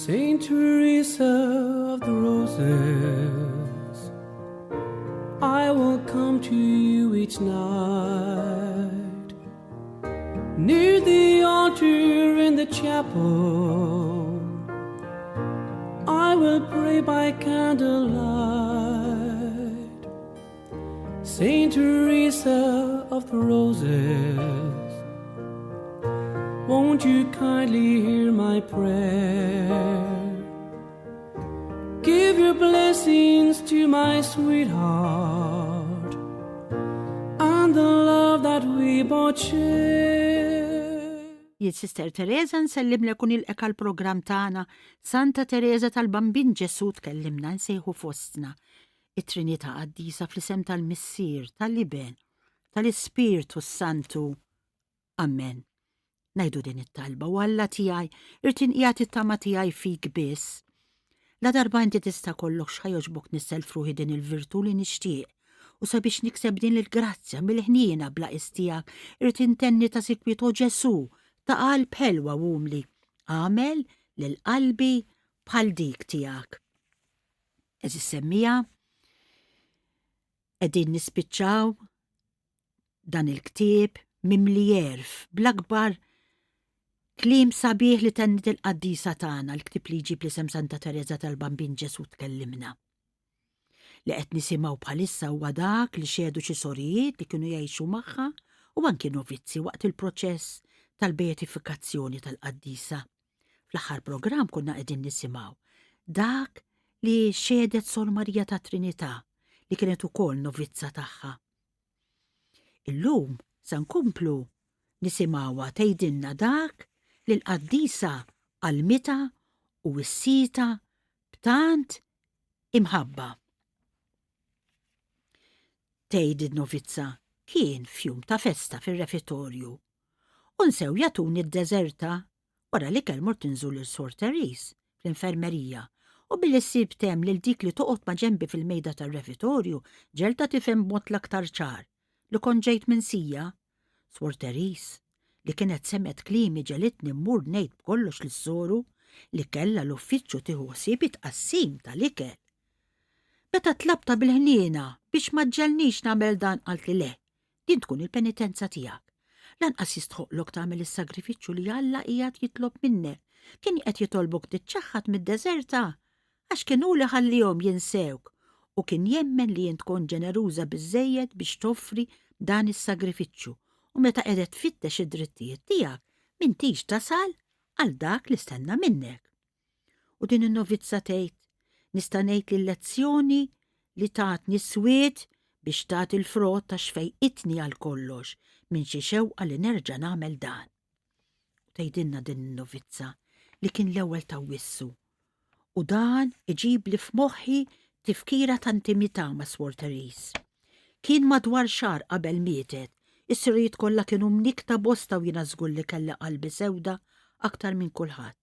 Saint Teresa of the Roses, I will come to you each night, near the altar in the chapel. I will pray by candlelight. Saint Teresa of the Roses, won't you kindly hear my prayer? Give your blessings to my sweetheart and the love that we both share. Sister Teresa nsellim lekun il-eka l-program tagħna Santa Teresa tal-Bambin Ġesu tkellimna nsejħu fostna it-Trinità Qaddisa fl-isem tal-Missier, tal-Iben, tal-Ispirtu Santu. Amen. Najdu din it-talba u Alla tiegħi irtinqijat it-tama tiegħi fik biss. La darba inti tista' kollok x'ħajoġbok nisselfruħi din il-virtu li nixtieq u sabiex nikseb din il-grazzja mill-ħniena bla istijak irtintenni ta' sikwitu Ġesu ta' qalb ħelwa wumli, għamel lil-qalbi bħal dik tiegħek. Eżis semmija, qegħdin nispiċċaw dan il-ktieb mimli jerf bl-akbar kliem sabiħ li tennit il-qaddisa tagħna l-ktib li jġib l-isem Santa Teresa tal-Bambin Ġesu tkellimna. Li qed nisimgħu bħalissa huwa dak li xedu xi sorijiet li kienu jgħixu magħha u anki novizzi waqt il-proċess tal-beatifikazzjoni tal-qaddisa. Fl-aħħar programm kunna qegħdin nisimgħu dak li xedet Sor Marija ta' Trinità li kienet ukoll novizza tagħha. Illum se nkomplu nisimgħuha tgħidilna dak li l-qaddisa għalmita u wissita b'tant imħabba. Tgħid id-novizza kien fjum ta' festa fir-refitorju. Unsew jatuni d-deżerta wara li kell mort inżul il-Sor Teres fl-infermerija u billi ssib tem lil dik li toqgħod ma' ġenbi fil-mejda tar-refitorju ġelta tifhem b'mod l-aktar ċar li kont ġejt minn Sija. Sor Teres li kienet semet klimi ġelitni mmur ngħid b'kollox lis-soru li kellha l-uffiċċju tieħu ħsieb it-tqassim tal-ikel. Meta tlabta bil-ħniena biex ma ġġelnix nagħmel dan qalt li le, din tkun il-penitenza tiegħek. Lanqas jistħoqlok tagħmel is-sagrifiċċju li Alla qiegħed jitlob minnek. Kien qed jitolbok tiċċaħħad mid-deżerta għax kienu li ħallihom jinsewk u kien jemmen li jien tkun ġeneruża biżżejjed biex toffri dan is-sagrifiċċju u meta qiegħed tfittex id-drittijiet tiegħek m'intix tasal għal dak li stenna minnek. U din in-novizza tgħid nista' ngħid li l-lezzjoni li tatni swied biex tagħti l-frott ta' xfejqitni għal kollox minn xi xewqa li nerġa' nagħmel dan. Tgħidilna din in-novizza li kien l-ewwel ta' wissu. U dan iġib li f'moħħi tifkira ta' intimità ma' Sor Teres. Kien madwar xahar qabel mietet, is-sirijiet kollha kienu mnikta bosta u jiena żgur li kellha qalbi sewda aktar minn kulħadd.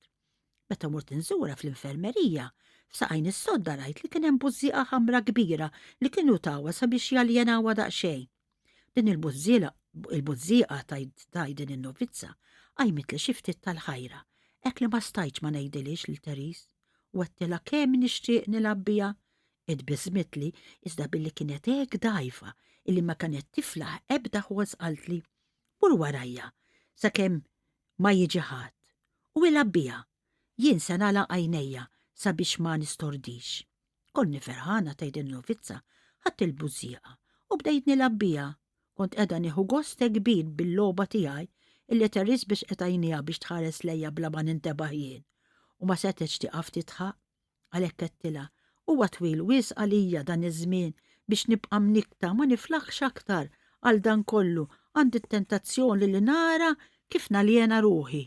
Meta mort inżura fl-infermerija, f'saqajn is-sodda rajt li kien hemm bużżieqa ħamra kbira li kienu tawwa sabiex jaljenawha daqsxejn. Din il-bużżieqa tgħid din in-novizza qajmet li xi ftit tal-ħajra, hekk li ma stajtx ma ngħidilix lil Teres u għedtilha kemm nixtieq nilgħab biha. Idbiżmitli iżda billi kienet hekk dgħajfa illi ma kienet tiflaħ ebda ħoss qaltli mur warajja sakemm ma jiġi ħadd u ilgħab biha jien se nagħlaq għajnejja sabiex ma nistordix. Konni ferħana tgħid in-novizza ħadd il-bużżieqa u bdejt nilgħab biha. Kont qiegħda nieħu gost kbir bil-logħba tiegħi illi Teres biex qed għajniha biex tħares lejja bla ma nintebaħ jien u ma setgħetx tieqaf titħaq għalhekk qedtilha huwa twil wisq għalija dan iż-żmien biex nibqa' mnikta ma niflaħx aktar għal dan kollu. Għandi t-tentazzjoni li nara kif naljena ruħi.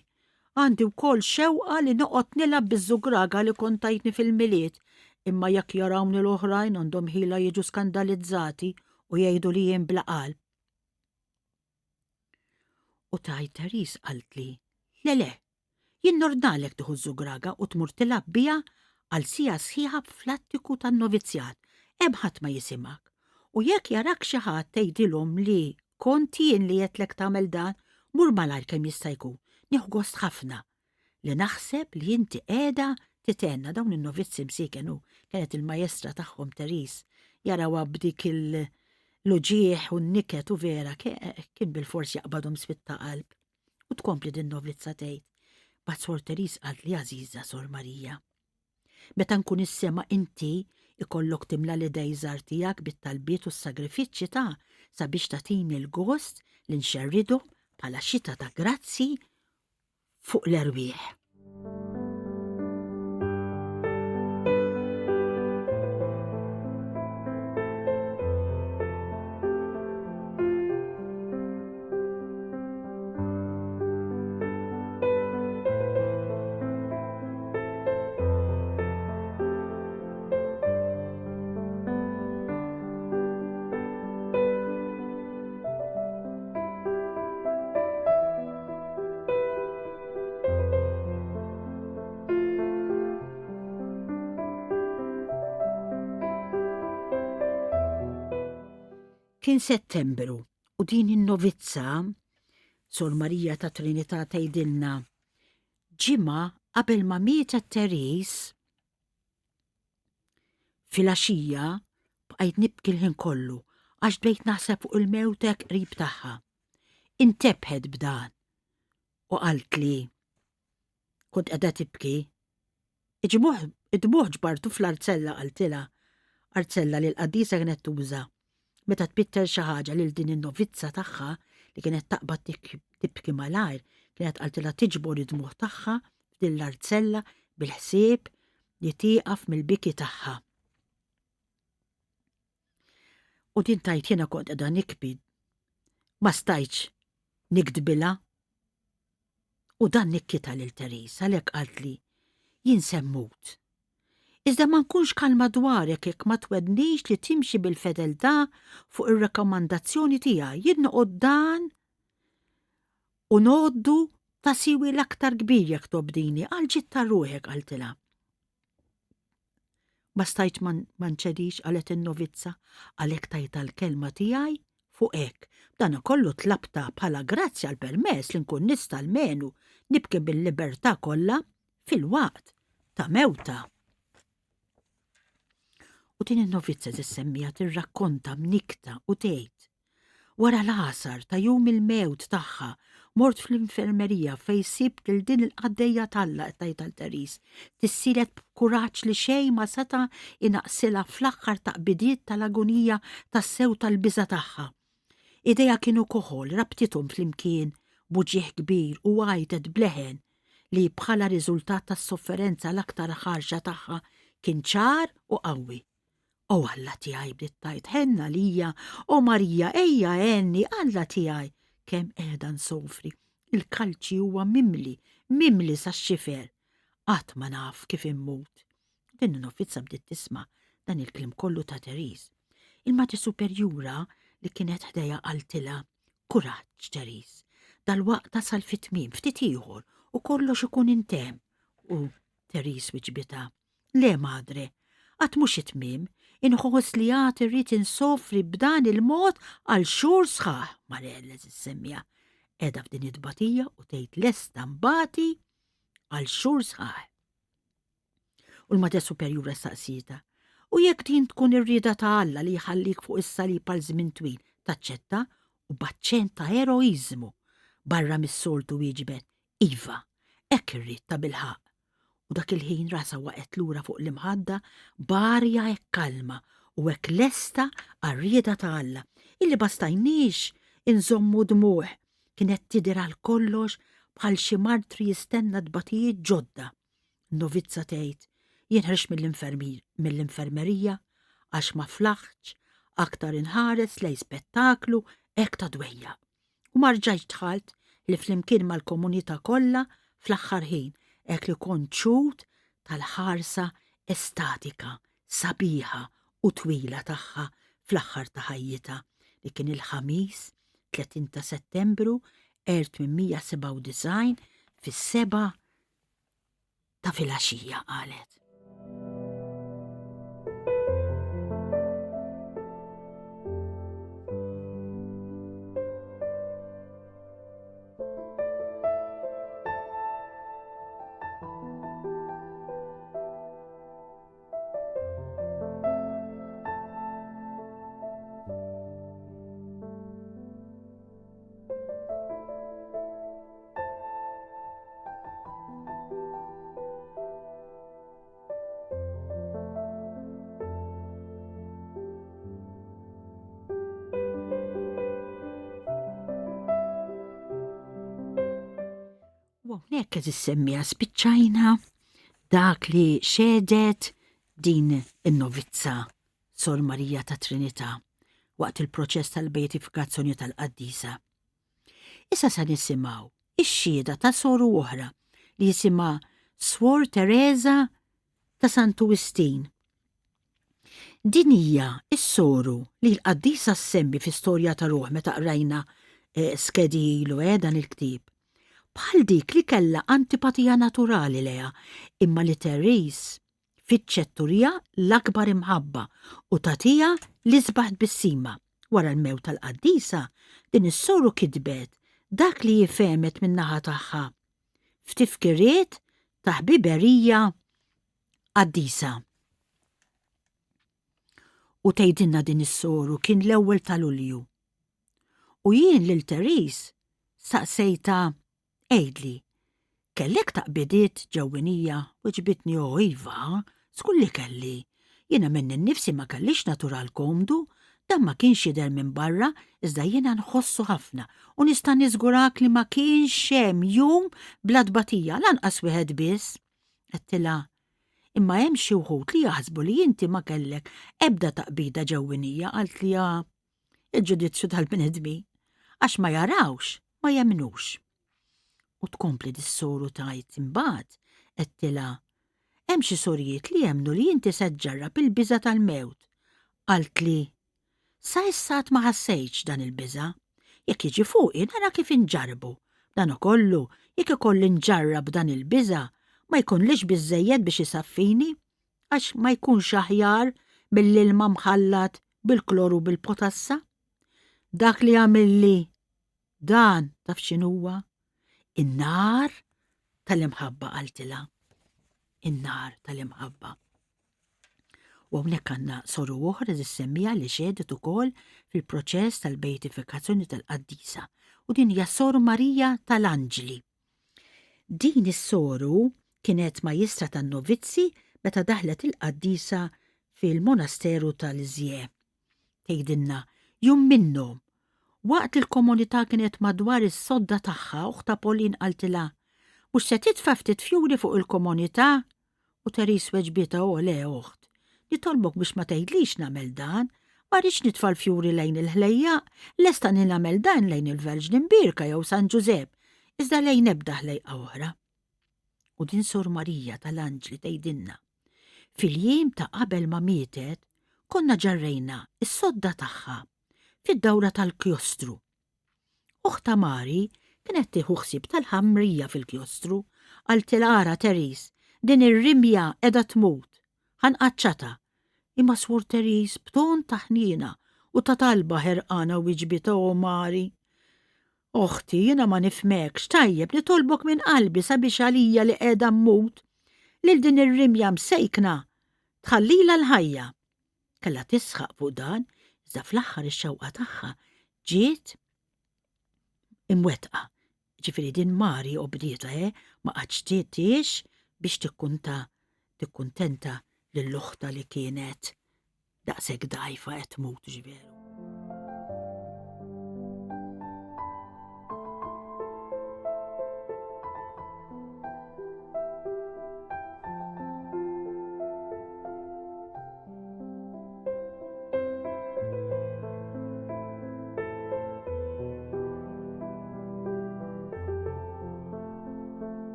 Għandi wkoll xewqa li noqgħod nilgħab biż-żugraga li kont tajtni fil-miliet, imma jekk jarawni l-oħrajn għandhom ħila jiġu skandalizzati u jgħidu li jien bla qalb. U tgħid Teres qaltli, le, jien nordnalek tieħu ż-żugraga u tmur tilgħab biha għal sija sħiħa fl-attiku tan-novizzjat, hemm ħadd ma jisimak. U jekk jarak xi ħadd tgħidilhom li kont jien li qedtlek tagħmel dan, mur malajr kemm jista' jkun. Nieħu gost ħafna li naħseb li inti qiegħda titenna dawn in-novizzi msiekenu kienet il-majestra tagħhom Teris jarawha b'dik l-uġieħ u n-niket u vera kien bil-fors jaqbadhom sfitta qalb. U tkompli din novizza tgħid. Bad Sor Teris qalt li Aziza Sor Marija. Meta nkun is-sema inti ikollok timla l-idej żgħar tiegħek bit-talbiet u s-sagrifiċċji sabiex tagħtini l-gost li nxerridhom bħala xita ta' grazzi fuq l-erwieħ. Kien Settembru u din in-novizza Sor Marija ta' Trinità tgħidilna ġimgħa qabel ma mietet Teris filgħaxija bqajt nibki l-ħin kollu għax bdejt naħseb fuq il-mewtek qrib tagħha. Intebħed b'dan u qalt li kont qiegħda tibki. Id-dmuħ ġbartu fl-artzella qaltilha, artzella li l-qaddisa kienet tuża. Meta tbitter xi ħaġa lil din in-novizza tagħha li kienet taqbad tibki malajr, kienet qaltilha tiġbor id-dmuħ tagħha f'din l-artzella bil-ħsieb li tieqaf mill-biki tagħha. U din tajt jiena kont qiegħda nikbi. Ma stajtx nikdbilha. U dan nikkita lil Teris għalhekk qalt li jien semmut. Iżda ma nkunx kalma dwarek jekk ma twednix li timxi bil-fedeltà fuq ir-rakkomandazzjoni tiegħi jien noqgħod dan u noddu ta' siwi l-aktar kbir jekk tobdini għal ġitta ruħek qaltilha. Ma stajt ma nċedix qalet in-novizza għalhekk tajta l-kelma tiegħi fuq hekk. Dan kollu tlabta bħala grazzja għal permess li nkun nista' almenu nibki bil-libertà kollha fil-waqt ta' mewta. U din in-novizza tissemmija tirrakkonta mnikta u tgħid. Wara l-għasar ta' jum il-mewt tagħha mort fl-infermerija fejn sibt lil din il-qaddejja Alla tajt Teris tissilet b'kuraġġ li xejn ma seta' inaqsilha fl-aħħar taqbidiet tal-agonija tas-sew tal-biża' tagħha. Idejha kienu koħol rabtithom flimkien b'uġieħ kbir u għajtet bleħen li bħala riżultat tas-sofferenza l-aktar ħarġa tagħha kien ċar u qawwi. O Alla tiegħi bdiet tajt ħenna lija, o Marija ejja għenni Alla tiegħi kemm qiegħda nsofri. Il-kalċi huwa mimli sax-xifer. Qatt ma naf kif immut. Din in-novizza bdiet tisma' dan il-kliem kollu ta' Teris. Il-Mati Superjura li kienet ħdejja qaltilha kuraġġ Teris. Dal-waqt tasal fit-tmiem ftit ieħor u kollox ikun intemm. U Teris wiġbitha. Le madre, qatt mhux it-tmiem, inħoss li għad irrid insofri b'dan il-mod għal xhur sħaħ. Marella tissemmija qiegħda f'din id-batija u tgħid lesta mbagħti għal xhur sħaħ. U l-Mati Superjura staqsita. U jekk din tkun ir-rieda ta' Alla li jħallik fuq is-salib għal żmien twil, taċċetta u b'aċċent ta' eroiżmu barra mis-soltu wieġbet. Iva, hekk irrid ta' bilħaq. U dak il-ħin rasa waqgħet lura fuq l-imħadda barja hekk kalma u hekk lesta għar-rieda ta' Alla illi bastajniex inżommu dmuħ kienet tidher għal kollox bħal xi martri jistenna dbatijiet ġodda. Novizza tgħid jien ħrex mill-infermerija għax ma flaħċ aktar inħares lej spettaklu hekk ta' dwejja. U ma rġajtx dħalt li flimkien mal-komunità kollha fl-aħħar ħin hekk li kont ċud tal-ħarsa estatika, sabiħa u twila tagħha fl-aħħar ta' ħajjitha li kien il-ħamis 30 ta' Settembru 1897 fis-7 ta' filgħaxija qalet. U hawnhekk qed issemmija spiċċajna dak li xedet din in-novizza Sor Marija ta' Trinità waqt il-proċess tal-beatifikazzjoni tal-qaddisa. Issa se nisimgħu ix-xhieda ta' soru oħra li jisimha Suor Teresa ta' Sant'Ugustin. Din hija s-soru li l-qaddisa ssemmi fi-storja ta' ruħ meta qrajna skedi ilu dan il-ktieb. Bħal dik li kellha antipatija naturali leha, imma li Teres fiċċetturija l-akbar imħabba u tagħtiha li sbaħt bis-sima. Wara l-mewt tal-qaddisa, din is-soru kitbet dak li jifhemet min-naħa tagħha f'tifkiriet ta' ħbiberija qaddisa. U tgħidilna din is-soru kien l-ewwel ta' Lulju. U jien lil Teres staqsejta għejdli, kellek taqbidiet ġewwenija u ġbitni iva, skun li kelli. Jiena minn innifsi ma kellix natural komdu, dan ma kienx jidher minn barra, iżda jiena nħossu ħafna u nista' niżgurak li ma kienx hemm jum bla tbatija lanqas wieħed biss. Qedtilha, imma hemm xi wħud li jaħsbu li inti ma kellek ebda taqbida ġewwenija, qalt li il-ġudizzju tal-bnedmi għax ma jarawx, ma jemnux. U tkompli dis-soru tajt imbagħad qedtilha hemm xi sorijiet li jemnu li inti se tġarrab il-biża' tal-mewt. Qalt li sa issa ma ħassejtx dan il-biża', jekk jiġi fuqi nara kif inġarbu. Dan ukollu jekk ikolli nġarrab dan il-biża' ma jkunlix biżżejjed biex isaffini għax ma jkunx aħjar mill-ilma mħallat bil-kloru bil-potassa. Dak li għamilli dan taf x'inhuwa? In-nar tal-imħabba qaltilha. In-nar tal-imħabba. U hawnhekk għandna soru oħra tissemmija li xedet ukoll fil-proċess tal-beatifikazzjoni tal-qaddisa u din hija Sor Marija tal-Anġli. Din is-soru kienet majjistra tan-novizzi meta daħlet il-qaddisa fil-monasteru tal-Iżje. Tgħidilna jum minnhom waqt il-komunità kienet madwar is-sodda tagħha uħta Pauline qaltilha mhux se titfa' ftit fjuri fuq il-komunità u Teres weġbitha le oħt. Nitolbok biex ma tgħidlix nagħmel dan, ma rridx nitfa' l-fjuri lejn il-ħlejjaq, lesta nagħmel dan lejn il-Verġni Mbirka jew San Ġusepp, iżda lejn ebda ħlejqa oħra. U din Sor Marija tal-Anġli tgħidilna. Fil-jiem ta' qabel ma mietet, konna ġarrejna is-sodda tagħha fid-dawra tal-kjostru. Uħta Mari kienet tieħu ħsieb tal-ħamrija fil-kjostru, qaltilha ara Teres, din ir-rimja qiegħda tmut, ħanqaċċata. Imma Suor Teres b'ton ta' ħniena u ta' talba ħerqana wiġbitha Mari. Oħti, jiena ma nifhmekx, tajjeb nitolbok minn qalbi sabiex għalija li qiegħda mmut lil din ir-rimja msejkna tħallila l-ħajja. Kellha tisħaq fuq dan, iżda fl-aħħar ix-xewqa tagħha ġiet imwettqa. Ġifieri din Mari obdieta ma qaċċtietix biex tikkuntenta lill-uħta li kienet daqshekk dgħajfa qed tmut ġiveru.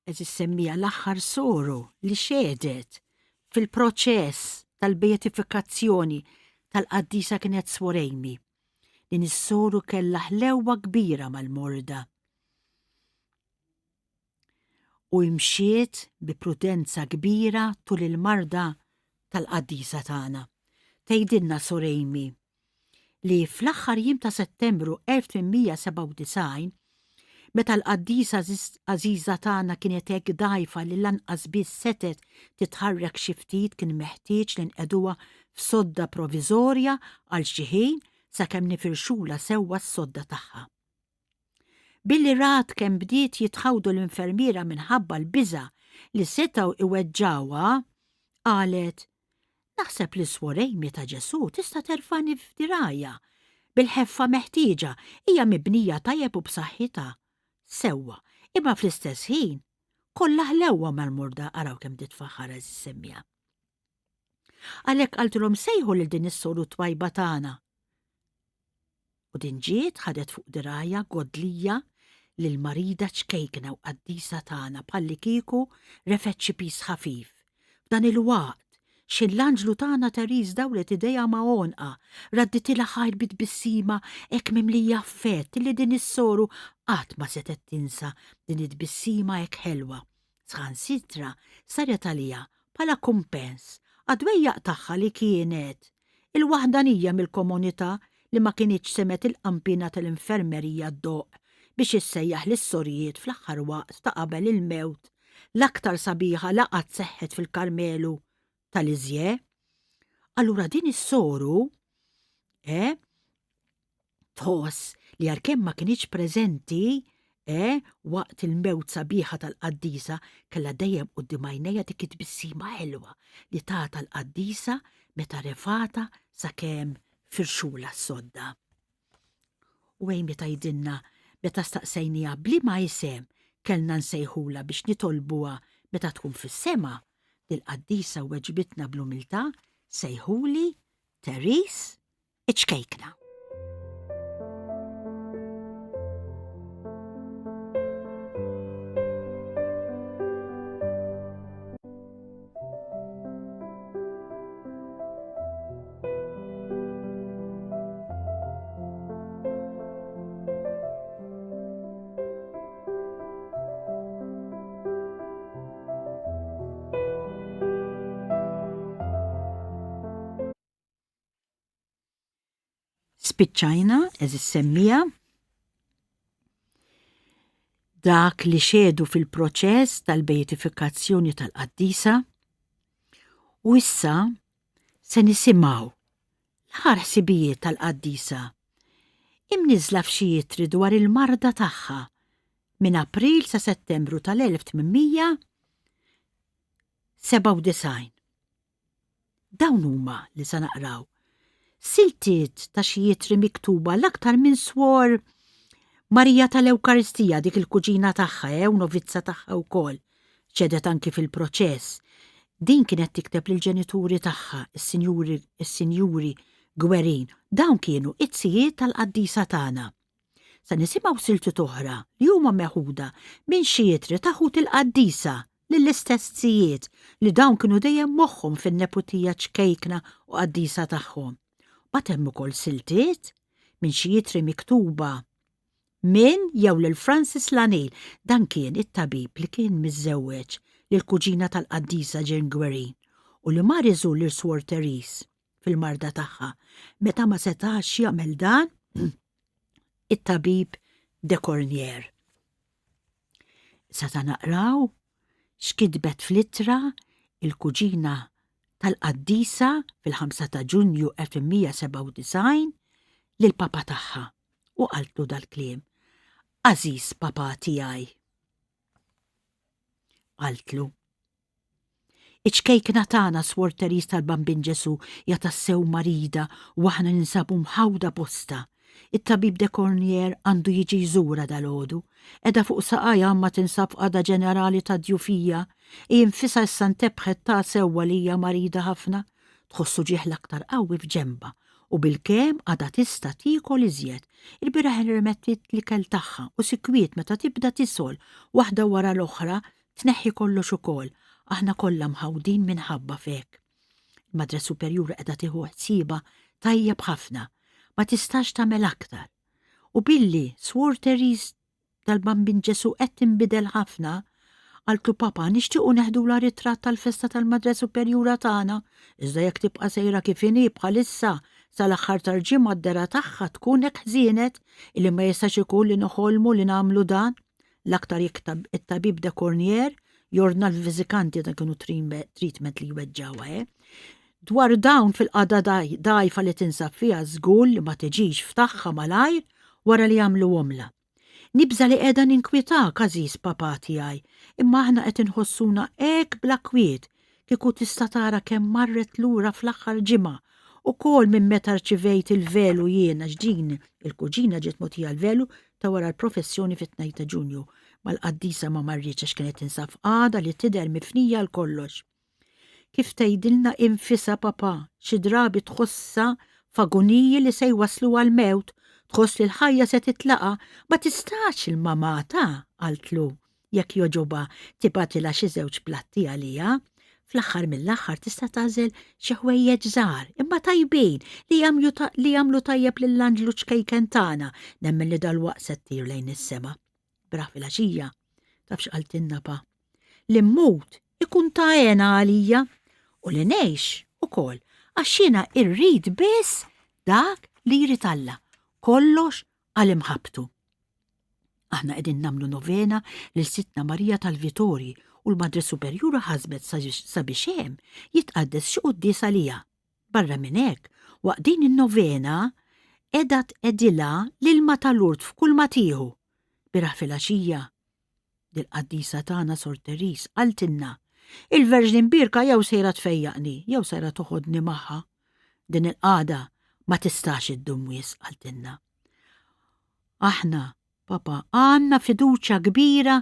qed issemmija l-aħħar soru li xedet fil-proċess tal-beatifikazzjoni tal-qaddisa kienet Suor Amy. Din is-soru kellha ħlewwa kbira mal-morda. U mxiet bi prudenza kbira tul il-marda tal-qaddisa tagħna. Tgħidilna Suor Amy li fl-aħħar jiem ta' Settembru 1897 Meta l-qaddisa Aziza tagħna kienet hekk dgħajfa li lanqas biss setet titħarrek xi ftit kien meħtieġ li nqeduha f'sodda proviżorja għal xi ħin sakemm nifirxula sewwa s-sodda tagħha. Billi rat kemm bdiet jitħawdu l-infermiera minħabba l-biża' li setgħu iweġġawha, qalet: "Naħseb li swor Amy ta' Ġesu tista' terfani f'dirajja. Bil-ħeffa meħtieġa hija mibnija tajjeb u b'saħħitha. Sewwa, imma fl-istess ħin kollha ħlewwa mal-murda araw kemm titfaħħar is-semmija." Għalhekk qaltilhom sejħu lil din is-soru twajba tagħna. U din ġiet ħadet fuq dirajja godlija lil marida ċkejkna u qaddisa tagħna bħalli kieku refet xi pis ħafif. F'dan il-waqt x'il-anġlu tagħna Teris dawlet idejha ma' onqa, radditilha ħajrbit bissima hekk mimlija fett li din is-soru qatt ma setet tinsa din id-bissima hekk ħelwa. Saħansitra saret għaliha bħala kumpens għad-dwejjaq tagħha li kienet il-waħdanija mill-komunità li ma kienitx semet il-qampina tal-infermerija d-doq biex issejjaħ lis-sorijiet fl-aħħar waqt ta' qabel il-mewt l-aktar sabiħa laqgħet seħħet fil-Karmelu tal-Iżje. Allura din is-soru tħoss li għalkemm ma kienx preżenti waqt il-mewt sabiħa tal-qaddisa kellha dejjem quddiem għajnejha dik it-tbissima ħelwa li tagħta l-qaddisa meta refata sakemm firxula s-sodda. U Amy tgħidilna meta staqsejniha bliema isem kellna nsejħula biex nitolbuha meta tkun fis-sema, il-qaddisa weġbitna bl-umiltà sejħuli Teris iċkejkna. Spiċċajna eżis semmija dak li xedu fil-proċess tal-bejtifikazzjoni tal-qaddisa u issa se nisimgħu l-aħħar ħsibijiet tal-qaddisa imniżla f'xi jietri dwar il-marda tagħha minn April sa Settembru tal-1897. Dawn huma li se naqraw siltiet ta' xi jietri miktuba l-aktar minn swor Marija tal-Ewkaristija dik il-kuġina tagħha u novizza tagħha wkoll ċedet anki fil-proċess. Din kienet tikteb lill-ġenituri tagħha, is-Sinjuri Gwerin. Dawn kienu it-tzijiet tal-qaddisa tagħna. Se nisimgħu siltiet oħra li huma meħuda minn xi jietri ta' ħut il-qaddisa lill-istess tzijiet li dawn kienu dejjem moħħhom fin-neputija ċkejkna u qaddisa tagħhom. Mbagħad hemm ukoll siltiet minn xi jietri miktuba minn jew lil Francis Lanil, dan kien it-tabib li kien miżżewweġ lill-kuġina tal-qaddisa Jane Gwerin u li mar iżur lil Suor Teris fil-marda tagħha meta ma setax jagħmel dan it-tabib de Cornier. Sa ta' naqraw x'kitbet fl-ittra il-kuġina tal-qaddisa fil-5 ta' Ġunju 1897 lill-papa tagħha u qaltlu dal-kliem: "Ażiż papa tiegħi." Qaltlu: "Iċkejkna tagħna Suor Teris tal-Bambin Ġesu hija tassew marida u aħna ninsabu mħawda bosta. It-tabib de Cornier għandu jiġi jżura dal-għodu, edha fuq saqajja ma tinsab qada ġenerali ta' djufija, jinfisa issa ntebħet ta' sewwa li hija marida ħafna, tħossu ġieħ l-aktar qawwi f'ġemba u bil-kem għada tista' tiekol iżjed. Il-biraħ irremettit l-ikel tagħha u sikwiet meta tibda tisol waħda wara l-oħra tneħħi kollox ukoll. Aħna kollha mħawdin minħabba fek. Il-Madra Superjura qiegħda tieħu ħsieba tajjeb ħafna, ma tistax tagħmel aktar. U billi Suor Teris tal-Bambin Ġesu qed tinbidel ħafna, qaltlu papa nixtiequ neħdula ritratt tal-festa tal-Madra Superjura tagħna, iżda jekk tibqa' sejra kif inhi bħalissa sal-aħħar tal-ġimgħa d-dera tagħha tkun hekk ħżienet illi ma jistax ikun li noħolmu li nagħmlu dan. l-aktar jiktab it-tabib de Cornier jorna l-vizikanti da kienu treatment li jweġġawa, dwar dawn fil-qada dajfa li tinsab fija żgur li ma tiġix ftaħħa malajr wara li jagħmlu għomla. Nibża li qiegħda ninkwitak għażiż papà tiegħi, imma aħna qed inħossuna hekk bla kwiet kieku tista' tara kemm marret lura fl-aħħar ġimgħa ukoll minn meta rċivejt il-velu jiena x'din il-kuġina ġiet mogħtija l-velu ta' wara l-professjoni fit-2 ta' Ġunju mal-qaddisa ma marritx għax kienet tinsab f'qagħda li tidher mifnija l kollox. Kif tgħidilna infisha papà xi drabi tħossha f'agoniji li se jwasslu għall-mewt, tħoss li l-ħajja se titlaqa ma tistax il-mamata qaltlu jekk joġobha tibatilha xi żewġ platti għaliha. Fl-aħħar mill-aħħar tista' tagħżel xi ħwejjeġ żgħar imma tajbin li jagħmlu tajjeb lill-anġlu ċkejken tagħna nemmen li dalwaqt se ttir lejn is-sema. Braħ fil-għaxija tafx qaltilna pa li mmut ikun ta' għena għalija u li ngħix ukoll għax jiena rrid biss dak li jrid Alla kollox għal imħabtu. Aħna qegħdin nagħmlu novena lil Sittna Marija tal-Vitorji u l-Madre Superjura ħasbet sabiex hemm jitqaddes xi qudies għaliha. Barra minn hekk, waqt din in-novena qiegħda tqeddilha l-ilma tal-Lurd f'kull ma tieħu. Biraħ fil-għaxija dil-qaddisa tagħna Sor Teris qaltilna il-Verġin Birka jew sejra tfejjaqni jew sejra toħodni magħha. Din il-qagħda ma tistax iddum wisq qaltilna. Aħna, papà, għandna fiduċja kbira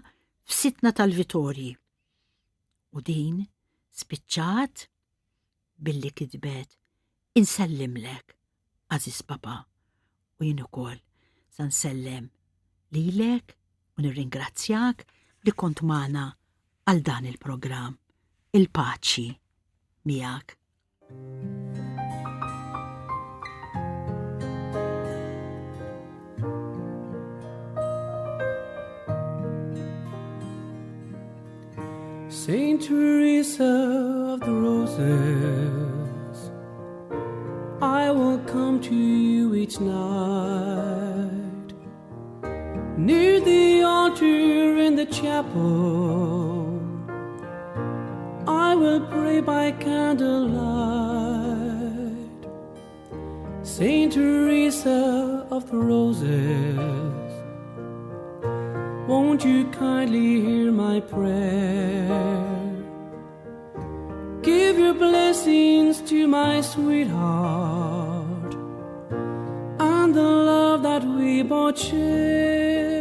f'Sittna tal-Vitorji. U din spiċċat billi kitbet insellimlek, għażiż papà, u jien ukoll se nsellem lilek u nirringrazzjak li kont magħna għal dan il-programm. Il-paċi miegħek. Saint Teresa of the Roses, I will come to you each night, near the altar in the chapel, I will pray by candlelight. Saint Teresa of the Roses, won't you kindly hear my prayer? Give your blessings to my sweetheart and the love that we both share.